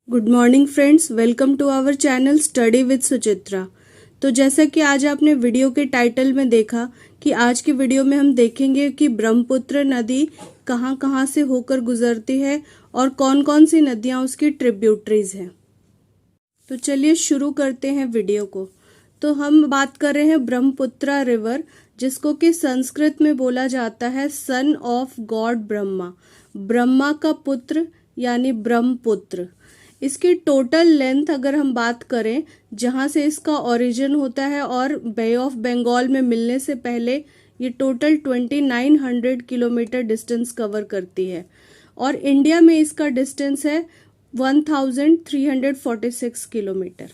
Good morning friends, welcome to our channel study with Suchitra. तो जैसा कि आज आपने वीडियो के टाइटल में देखा कि आज की वीडियो में हम देखेंगे कि ब्रह्मपुत्र नदी कहाँ कहाँ से होकर गुजरती है और कौन कौन सी नदियाँ उसकी ट्रिब्यूटरीज हैं। तो चलिए शुरू करते हैं वीडियो को। तो हम बात कर रहे हैं ब्रह्मपुत्र रिवर, जिसको कि संस्कृत में बोला जाता है son of God Brahma, Brahma का पुत्र यानी ब्रह्मपुत्र। इसकी टोटल लेंथ अगर हम बात करें जहाँ से इसका ओरिजिन होता है और बे ऑफ बंगाल में मिलने से पहले, ये टोटल 2900 किलोमीटर डिस्टेंस कवर करती है और इंडिया में इसका डिस्टेंस है 1346 kilometre.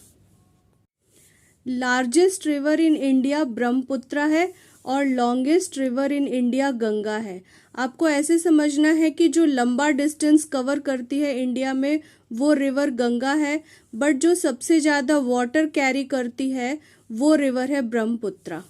Largest river in India Brahmaputra है और longest river in India Ganga है। आपको ऐसे समझना है कि जो लंबा डिस्टेंस कवर करती है इंडिया में वो रिवर गंगा है, बट जो सबसे ज़्यादा वाटर कैरी करती है वो रिवर है ब्रह्मपुत्र।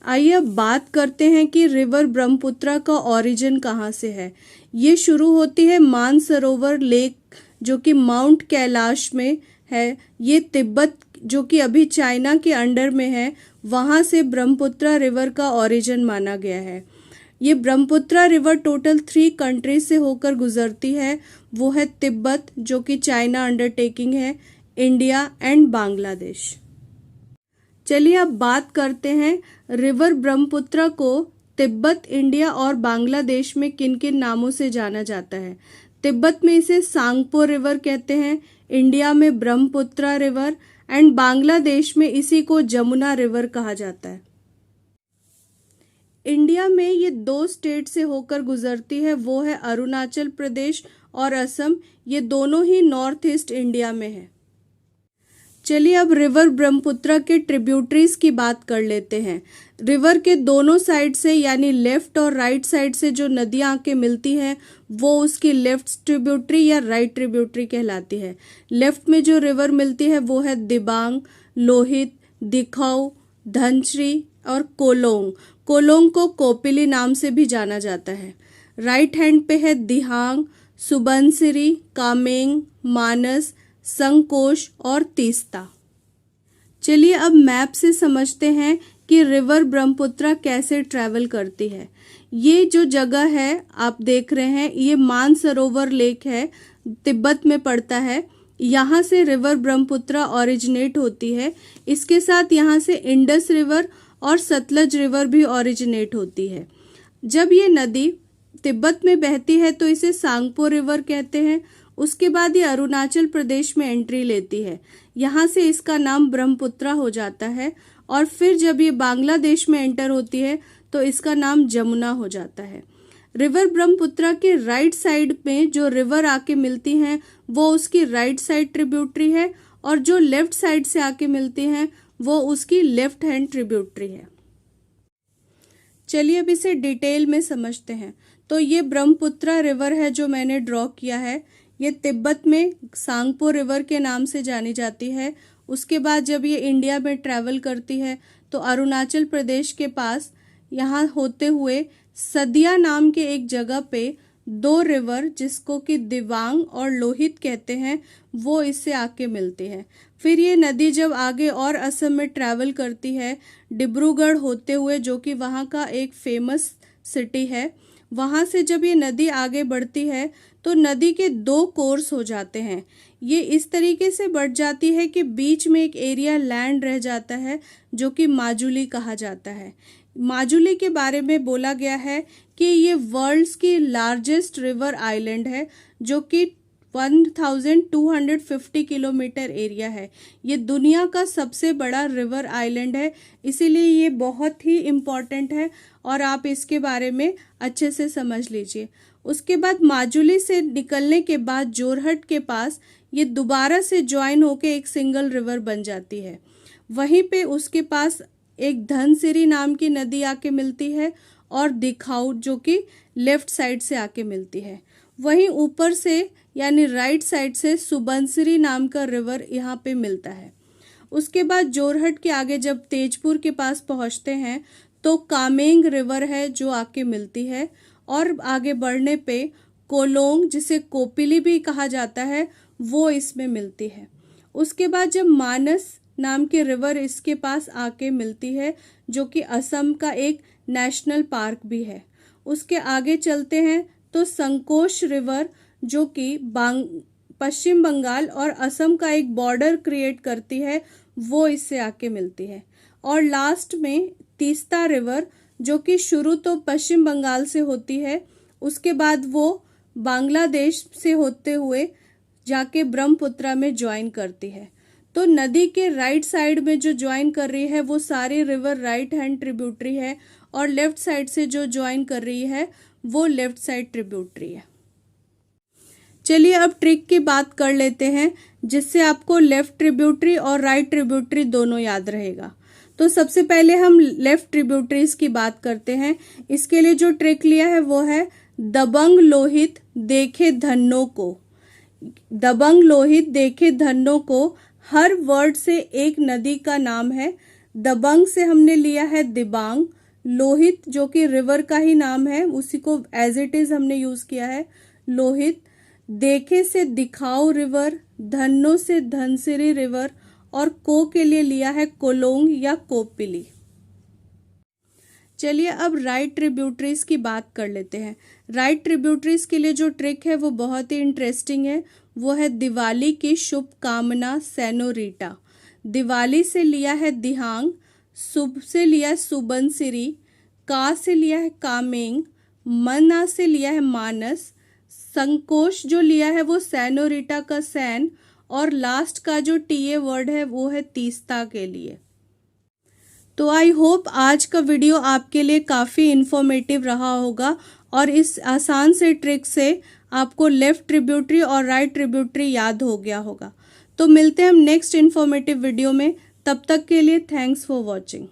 आइए अब बात करते हैं कि रिवर ब्रह्मपुत्र का ओरिजिन कहाँ से है। ये शुरू होती है मानसरोवर लेक, जो कि माउंट कैलाश में है। ये तिब्बत, जो कि अभी चाइना के अंडर में है, वहाँ से ब्रह्मपुत्र रिवर का ओरिजिन माना गया है। ये ब्रह्मपुत्र रिवर टोटल 3 कंट्रीज से होकर गुजरती है। वो है तिब्बत, जो कि चाइना अंडरटेकिंग है, इंडिया एंड बांग्लादेश। चलिए अब बात करते हैं रिवर ब्रह्मपुत्र को तिब्बत, इंडिया और बांग्लादेश में किन किन नामों से जाना जाता है। तिब्बत में इसे सांगपो रिवर कहते हैं, इंडिया में ब्रह्मपुत्र रिवर एंड बांग्लादेश में इसी को जमुना रिवर कहा जाता है। इंडिया में ये 2 स्टेट से होकर गुजरती है, वो है अरुणाचल प्रदेश और असम। ये दोनों ही नॉर्थ ईस्ट इंडिया में है। चलिए अब रिवर ब्रह्मपुत्र के ट्रिब्यूटरीज की बात कर लेते हैं। रिवर के दोनों साइड से यानी लेफ्ट और राइट साइड से जो नदियाँ आके मिलती हैं वो उसकी लेफ्ट ट्रिब्यूटरी या राइट ट्रिब्यूटरी कहलाती है। लेफ्ट में जो रिवर मिलती है वो है दिबांग, लोहित, दिखौ, धनश्री और कोलोंग। कोलोंग को कोपिली नाम से भी जाना जाता है। राइट हैंड पे है दिहांग, सुबनसिरी, कामेंग, मानस, संकोश और तीस्ता। चलिए अब मैप से समझते हैं कि रिवर ब्रह्मपुत्र कैसे ट्रैवल करती है। ये जो जगह है आप देख रहे हैं, ये मानसरोवर लेक है, तिब्बत में पड़ता है। यहाँ से रिवर ब्रह्मपुत्र ओरिजिनेट होती है। इसके साथ यहाँ से इंडस रिवर और सतलज रिवर भी ओरिजिनेट होती है। जब ये नदी तिब्बत में बहती है तो इसे सांगपो रिवर कहते हैं। उसके बाद ये अरुणाचल प्रदेश में एंट्री लेती है, यहाँ से इसका नाम ब्रह्मपुत्र हो जाता है और फिर जब ये बांग्लादेश में एंटर होती है तो इसका नाम जमुना हो जाता है। रिवर ब्रह्मपुत्र के राइट साइड में जो रिवर आके मिलती हैं वो उसकी राइट साइड ट्रिब्यूटरी है और जो लेफ्ट साइड से आके मिलती हैं वो उसकी लेफ्ट हैंड ट्रिब्यूटरी है। चलिए अब इसे डिटेल में समझते हैं। तो ये ब्रह्मपुत्र रिवर है जो मैंने ड्रॉ किया है। ये तिब्बत में सांगपो रिवर के नाम से जानी जाती है। उसके बाद जब ये इंडिया में ट्रैवल करती है तो अरुणाचल प्रदेश के पास यहाँ होते हुए सदिया नाम के एक जगह पे 2 रिवर, जिसको कि दिबांग और लोहित कहते हैं, वो इससे आके मिलते हैं। फिर ये नदी जब आगे और असम में ट्रैवल करती है, डिब्रूगढ़ होते हुए, जो कि वहाँ का एक फेमस सिटी है, वहाँ से जब ये नदी आगे बढ़ती है तो नदी के 2 कोर्स हो जाते हैं। ये इस तरीके से बढ़ जाती है कि बीच में एक एरिया लैंड रह जाता है जो कि माजुली कहा जाता है। माजुली के बारे में बोला गया है कि ये वर्ल्ड्स की लार्जेस्ट रिवर आइलैंड है, जो कि 1250 किलोमीटर एरिया है। ये दुनिया का सबसे बड़ा रिवर आइलैंड है, इसीलिए ये बहुत ही इम्पॉर्टेंट है और आप इसके बारे में अच्छे से समझ लीजिए। उसके बाद माजुली से निकलने के बाद जोरहट के पास ये दोबारा से ज्वाइन होके एक सिंगल रिवर बन जाती है। वहीं पे उसके पास एक धनसिरी नाम की नदी आके मिलती है और दिखाऊ, जो कि लेफ्ट साइड से आके मिलती है। वहीं ऊपर से यानी राइट साइड से सुबनसिरी नाम का रिवर यहाँ पे मिलता है। उसके बाद जोरहट के आगे जब तेजपुर के पास पहुँचते हैं तो कामेंग रिवर है जो आके मिलती है और आगे बढ़ने पे कोलोंग जिसे कोपिली भी कहा जाता है वो इसमें मिलती है। उसके बाद जब मानस नाम की रिवर इसके पास आके मिलती है जो कि असम का एक नेशनल पार्क भी है। उसके आगे चलते हैं तो संकोश रिवर जो कि पश्चिम बंगाल और असम का एक बॉर्डर क्रिएट करती है वो इससे आके मिलती है। और लास्ट में तीस्ता रिवर जो कि शुरू तो पश्चिम बंगाल से होती है, उसके बाद वो बांग्लादेश से होते हुए जाके ब्रह्मपुत्रा में ज्वाइन करती है। तो नदी के राइट साइड में जो ज्वाइन कर रही है वो सारी रिवर राइट हैंड ट्रिब्यूटरी है और लेफ्ट साइड से जो ज्वाइन कर रही है वो लेफ्ट साइड ट्रिब्यूटरी है। चलिए अब ट्रिक की बात कर लेते हैं जिससे आपको लेफ्ट ट्रिब्यूटरी और राइट ट्रिब्यूटरी दोनों याद रहेगा। तो सबसे पहले हम लेफ्ट ट्रिब्यूटरीज की बात करते हैं। इसके लिए जो ट्रिक लिया है वो है दबंग लोहित देखे धन्नो को। दबंग लोहित देखे धन्नो को हर वर्ड से एक नदी का नाम है। दबंग से हमने लिया है दिबांग, लोहित जो कि रिवर का ही नाम है उसी को एज इट इज हमने यूज किया है लोहित, देखे से दिखाओ रिवर, धन्नो से धनसिरी रिवर और को के लिए लिया है कोलोंग या कोपिली। चलिए अब राइट ट्रिब्यूटरीज की बात कर लेते हैं। राइट ट्रिब्यूटरीज के लिए जो ट्रिक है वो बहुत ही इंटरेस्टिंग है। वो है दिवाली की शुभकामना सेनोरिटा। दिवाली से लिया है दिहांग, शुभ से लिया है सुबनसिरी, का से लिया है कामेंग, मना से लिया है मानस, संकोश जो लिया है वो सेनोरिटा का सैन और लास्ट का जो टीए वर्ड है वो है तीस्ता के लिए। तो आई होप आज का वीडियो आपके लिए काफ़ी इन्फॉर्मेटिव रहा होगा और इस आसान से ट्रिक से आपको लेफ्ट ट्रिब्यूटरी और राइट ट्रिब्यूटरी याद हो गया होगा। तो मिलते हैं हम नेक्स्ट इन्फॉर्मेटिव वीडियो में, तब तक के लिए थैंक्स फॉर वॉचिंग।